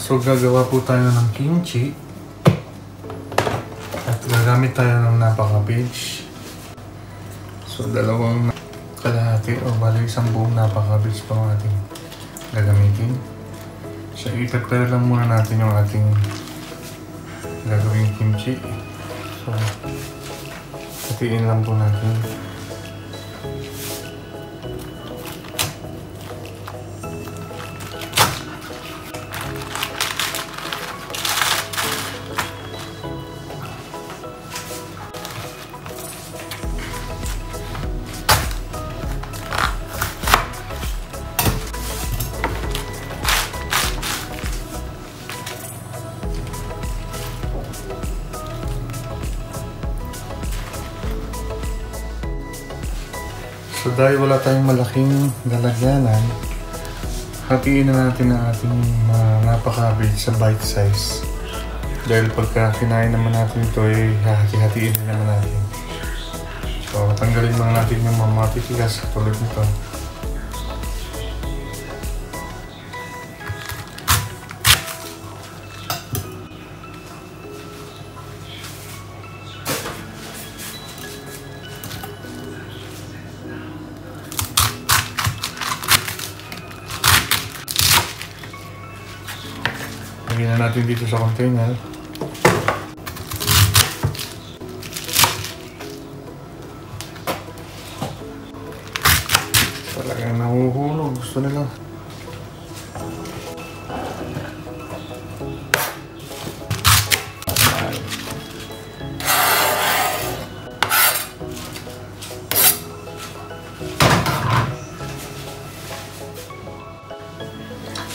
So gagawa po tayo ng kimchi. At gagamit tayo ng napa cabbage. So dalawang kalahati o bali isang buong napa cabbage po ang ating gagamitin. So i-prepare lang muna natin yung ating gagawing kimchi. So hatiin lang po natin. So dahil wala tayong malaking lalagyanan, hatiin na natin ang ating napa-cabbage sa bite size. Dahil pagka kinain naman natin ito, hati-hatiin na naman natin. So tanggalin mga natin yung mga matitigas tulad nito. Lagyan na natin dito sa container. Talagang nahuhulog. Gusto nila.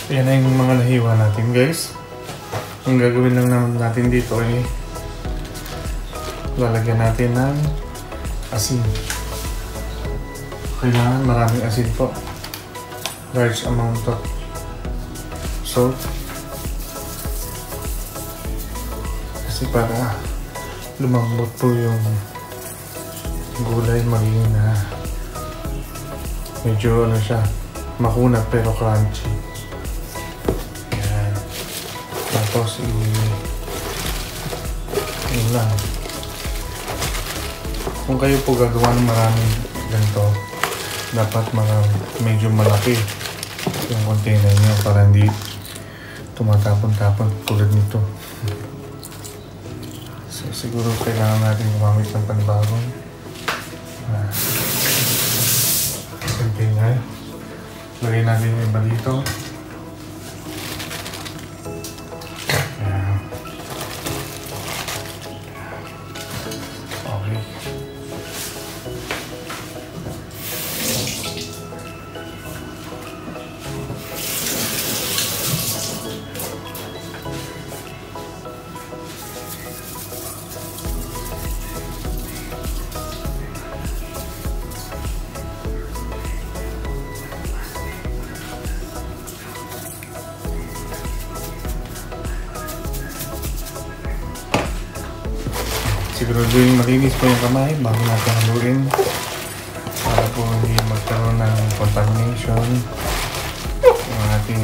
Yan na yung mga nahiwa natin, guys. Ang gagawin lang naman natin dito ay lalagyan natin ng asin. Kailangan maraming asin po. Large amount of salt. Kasi para lumambot po yung gulay, maging medyo ano siya, makunat pero crunchy. Tapos yun lang. Kung kayo po gagawa ng maraming ganito, dapat medyo malaki yung container nyo para hindi tumatapon-tapon tulad nito. So siguro kailangan natin gumamit ng panibagong container. Lagay natin yung iba dito. Siguraduhin malinis po yung kamay bago natin haluin para po hindi magkaroon ng contamination ng ating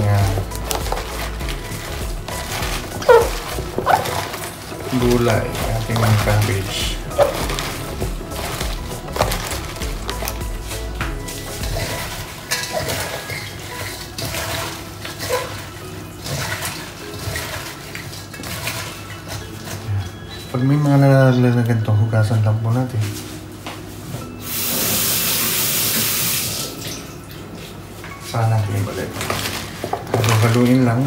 gulay, ating cabbage. Pag may mga nalalagyan ito, hugasan lang po natin. Saan natin ibalik? Haluin lang.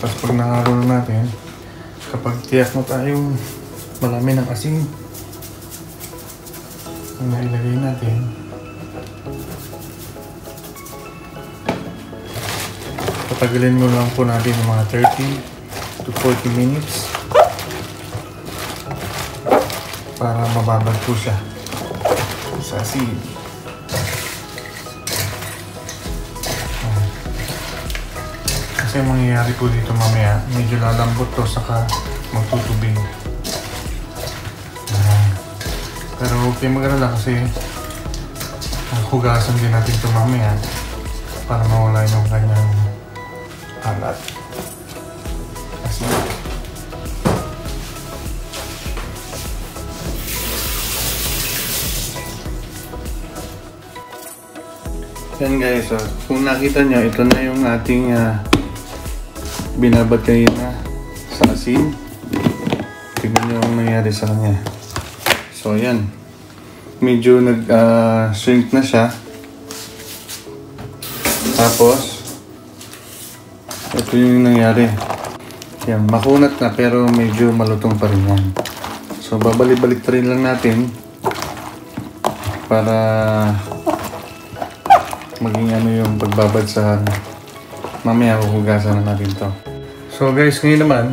Tapos pag nahalo natin, kapag tiyak na tayong marami ng asin ang nailagay natin, patagalin mo lang po natin ng mga 30 to 40 minutes para mababad po siya sa asin. Kasi mangyayari po dito mamaya, medyo lalambot to saka magtutubig. Pero huwag kayo mag-alala kasi hugasan din natin ito mamaya para mawala yung kanyang alat. Asin. Yan guys, kung nakita nyo, ito na yung ating binabad kanina sa asin. Tignan nyo ang nangyari sa kanya. So yan, medyo nag-shrink na siya. Tapos ito yung nangyari. Yan, makunat na pero medyo malutong pa rin yan. So babalik-balik rin lang natin para maging ano yung pagbabad sa mamaya huhugasan na natin to. So guys, ngayon naman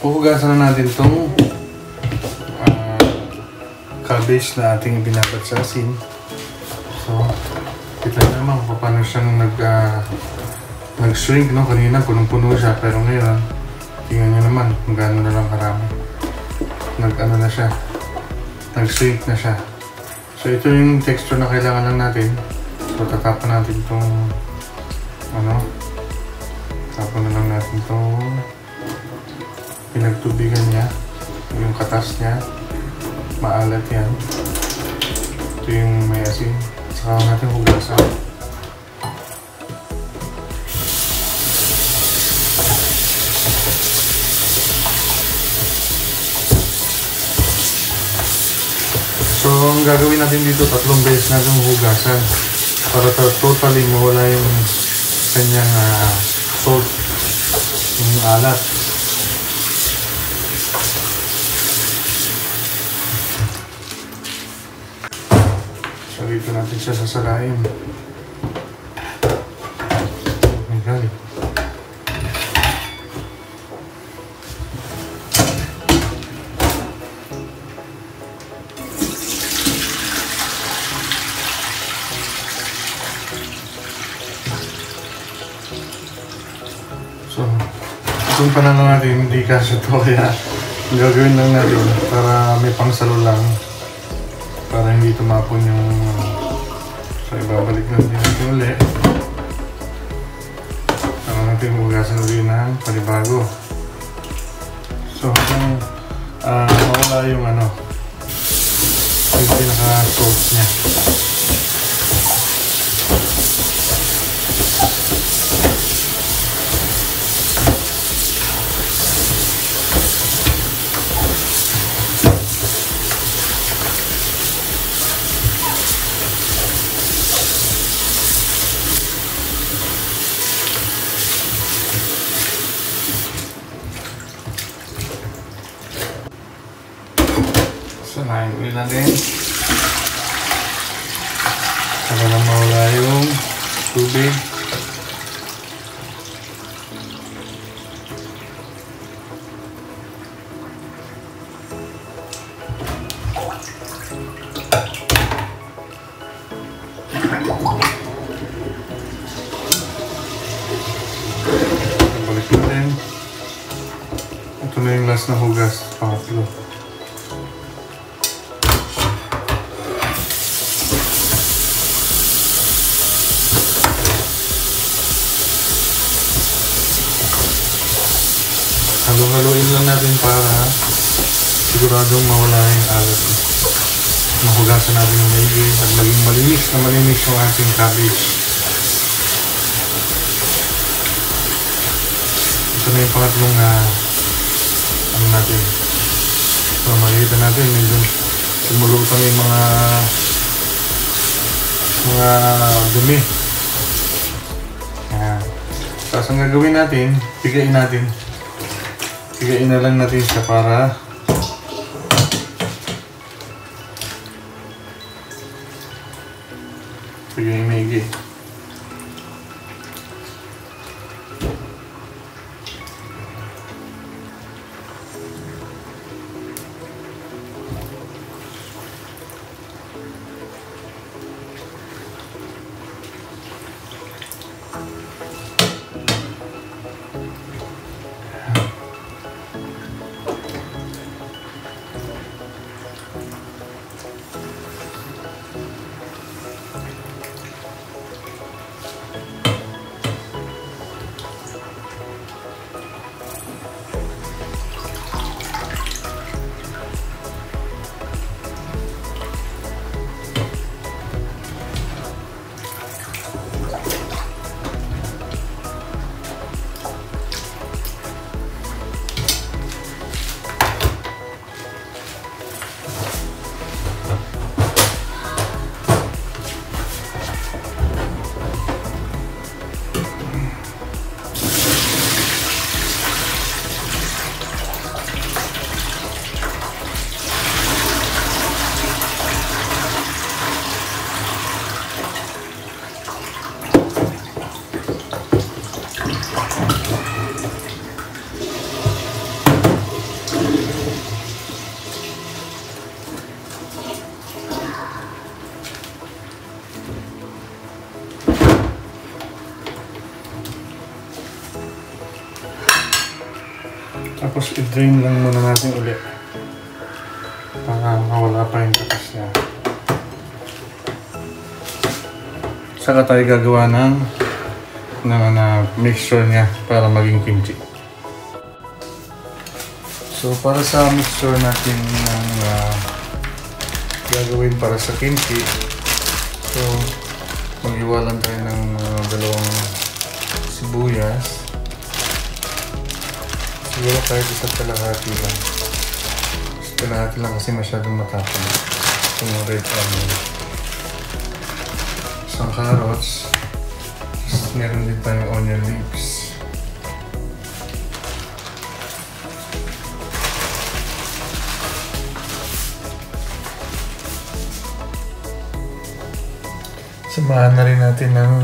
huhugasan na natin tong cabbage na ating binabad sa asin. So kita naman kung paano siyang nag-shrink, no? Kanina punong-puno siya pero ngayon tingnan nyo naman kung gaano na lang karami. Nag-ano na siya, nag-shrink na siya. So ito yung texture na kailangan lang natin. So tatapon natin itong tapon na lang natin itong pinagtubigan niya, yung katas niya, maalat yan. Ito yung may asin, saka natin hugasan. So ang gagawin natin dito, 3 beses natin hugasan para totally mawala yung kanyang salt, yung alat. So dito natin siya sasarain. Okay. So, itong panalo natin, hindi kasi ito, kaya gagawin lang natin para may pangsalo lang, para hindi tumapon yung so ibabalik lang din natin ulit para natin hugasan ulit ng panibago. So hanggang mawala yung yung pinaka-salt niya. Sanayin ulit natin para na mawala yung tubig. Balik natin. Ito na yung last na hugas, pangatlo. Halo-haloin lang natin para siguradong mawala yung alat. Mahugasan natin yung maigi at maging malinis yung ating cabbage. Ito na yung pangatlong natin. So makikita natin medyo sumulutang yung mga dumi. Tapos ang gagawin natin, pigain na lang natin siya para pigain maigi. Tapos i-drain lang muna natin ulit para mawala pa yung katas niya. Saka tayo gagawa ng mixture niya para maging kimchi. So para sa mixture natin ng gagawin para sa kimchi, so mag-iwalan tayo ng dalawang sibuyas. Siguro kahit isa't kalahati lang. Isa't kalahati lang kasi masyadong matapang yung red onion. Isang carrots. Tapos meron din tayong onion leaves. Samahan na rin natin ng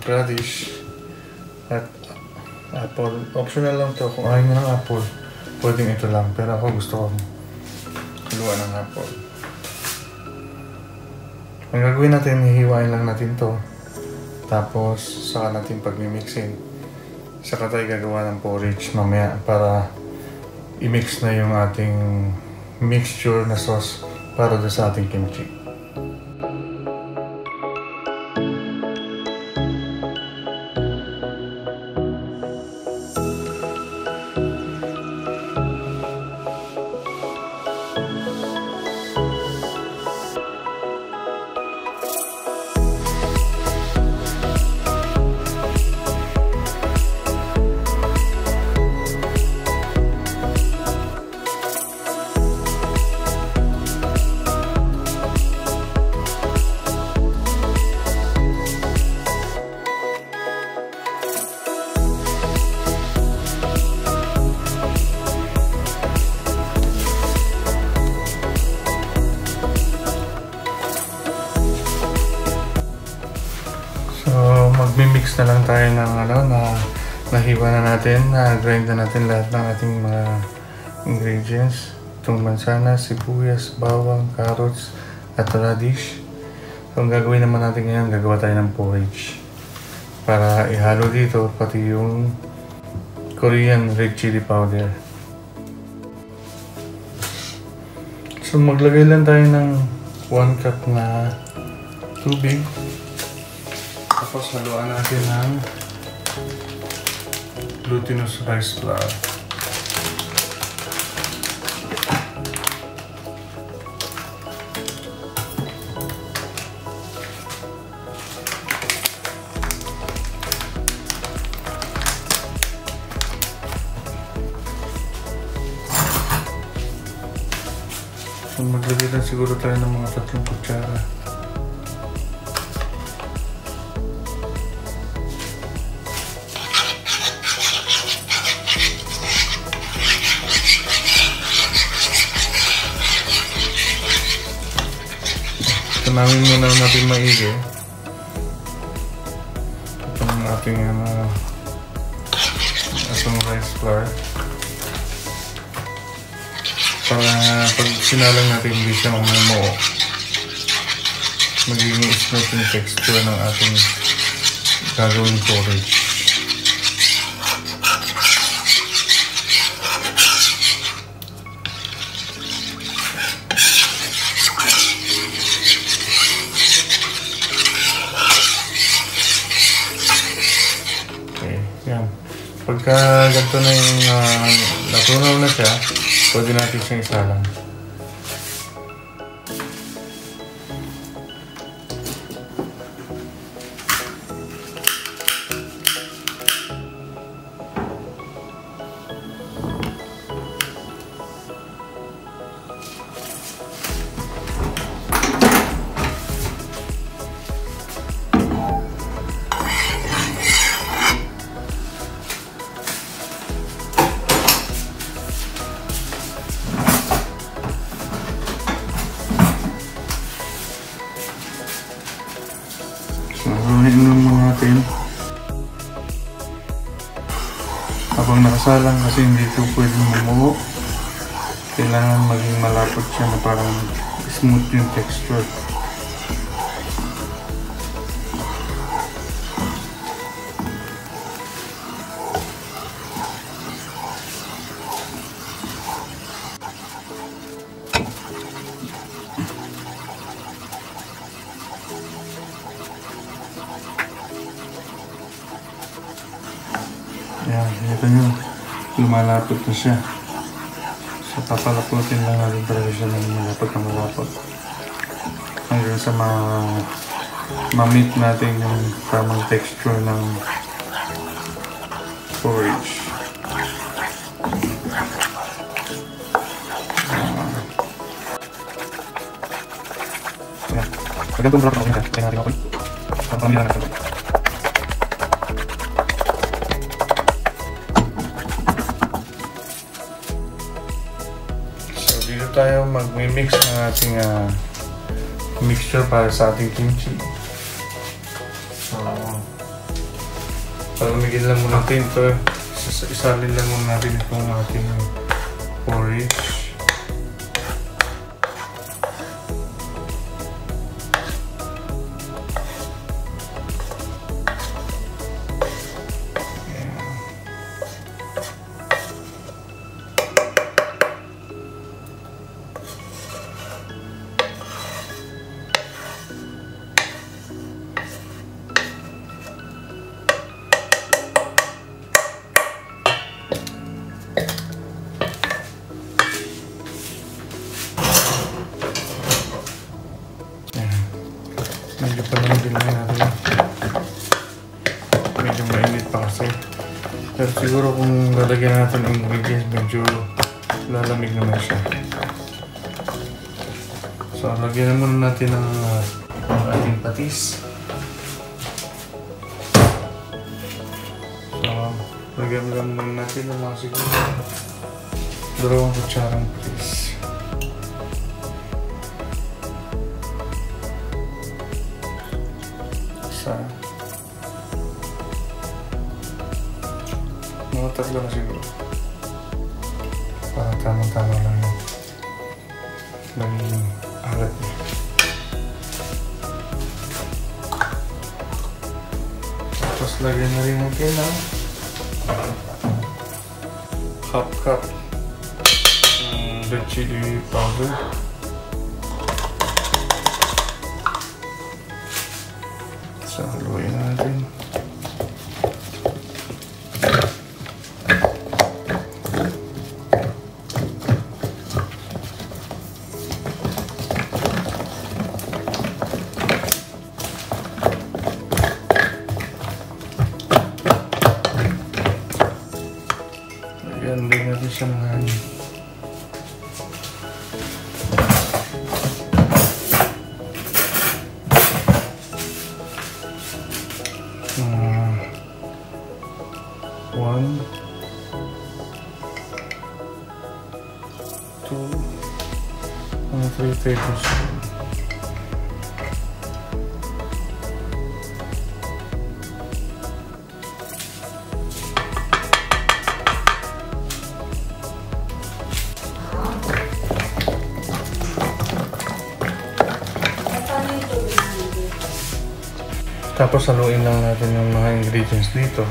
radish at apple. Optional lang to. Kung ayaw nyo ng apple, pwedeng ito lang. Pero ako gusto ko haluan ng apple. Ang gagawin natin, hihiwain lang natin to. Tapos, saka natin pag-mixin. Saka tayo gagawa ng porridge mamaya para i-mix na yung ating mixture na sauce para sa ating kimchi. Magmi-mix na lang tayo ng nahiwa na natin, grind na natin lahat ng ating mga ingredients. Itong mansana, sibuyas, bawang, carrots, at radish. So, ang gagawin naman natin ngayon, gagawa tayo ng porridge. Para ihalo dito, pati yung Korean red chili powder. So, maglagay lang tayo ng 1 cup na tubig. Tapos haluan natin ng glutinous rice flour. So maglagay lang siguro tayo ng mga 3 kutsara. Namin muna natin maigi itong ating itong rice flour para pag sinalang natin hindi siya mamumuo, magiging smooth yung texture ng ating gagawing porridge. Yan. Pagka ganito na yung natunaw na siya, pwede natin siyang isalang. Haluin naman natin habang nakasalang kasi hindi ito pwedeng mamuo. Kailangan maging malapot siya na parang smooth yung texture. Kita nyo, lumalapot na siya. So papalaputin lang natin talaga siya ng malapot na malapot. Hanggang sa ma-meet natin yung tamang texture ng porridge. Ayan. Pag ganito ang bulak na kaya natin ako. Ang pamilya natin. So dito tayo mag-mix ng ating mixture para sa ating kimchi. So, palamigin lang muna natin ito. Isalin lang muna natin itong ating porridge. Medyo palamigin lang natin. Medyo mainit pa kasi. Pero siguro kung lalagyan natin ang ingredients, medyo lalamig naman siya. So, lagyan muna natin ang ating patis. So, lagyan lang muna natin ang mga siguro 2 kutsarang patis. Mga 3 na siguro. Para tamang-tama lang yung magiging alat niya. Tapos lagyan na rin natin ng half cup ng red chili powder. So, haluin natin. Lagyan din natin siya ng hangin. One, 2, 3 tablespoons. Tapos haluin lang natin yung mga ingredients dito.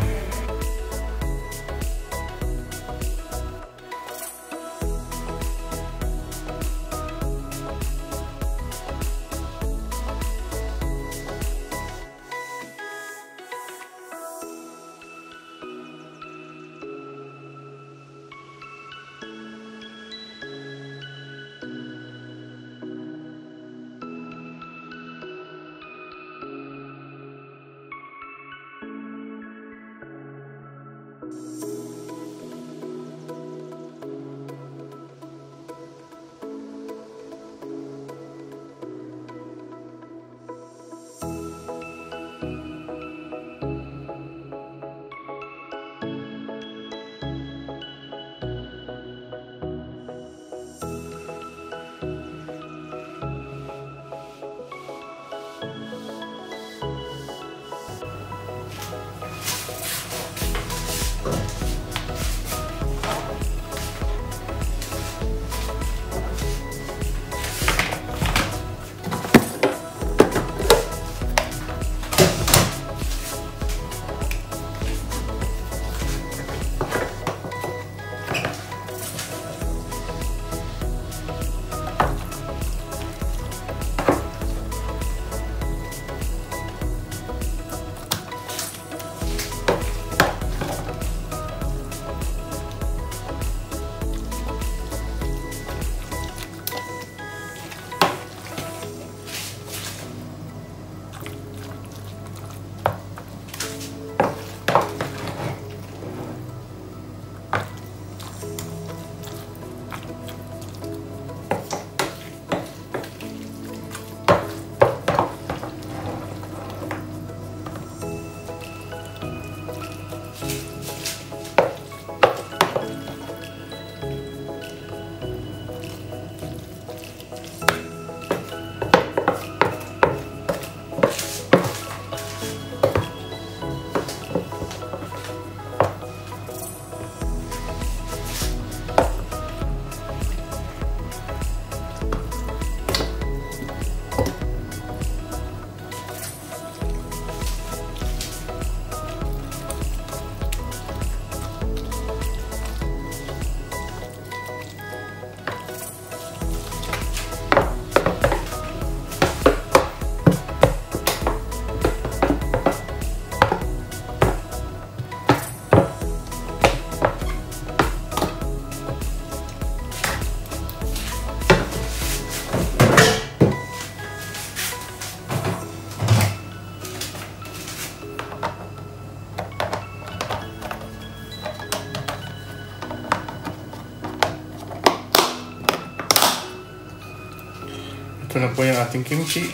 Ito na po yung ating kimchi.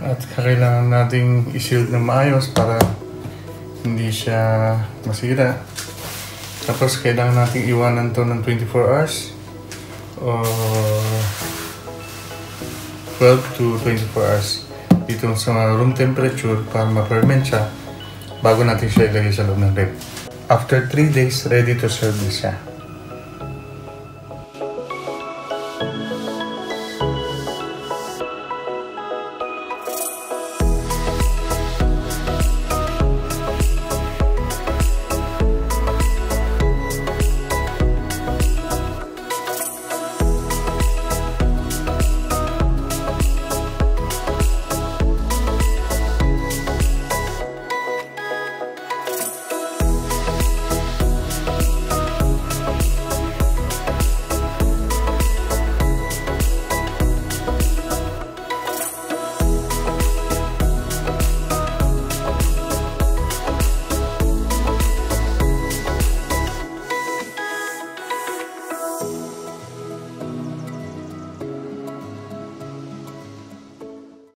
At kailangan nating i-seal ng maayos para hindi siya masira. Tapos kailangan nating iwanan to ng 24 hours o 12 to 24 hours dito sa room temperature para ma-ferment siya bago natin siya ilagay sa loob ng rep. After 3 days, ready to serve na siya.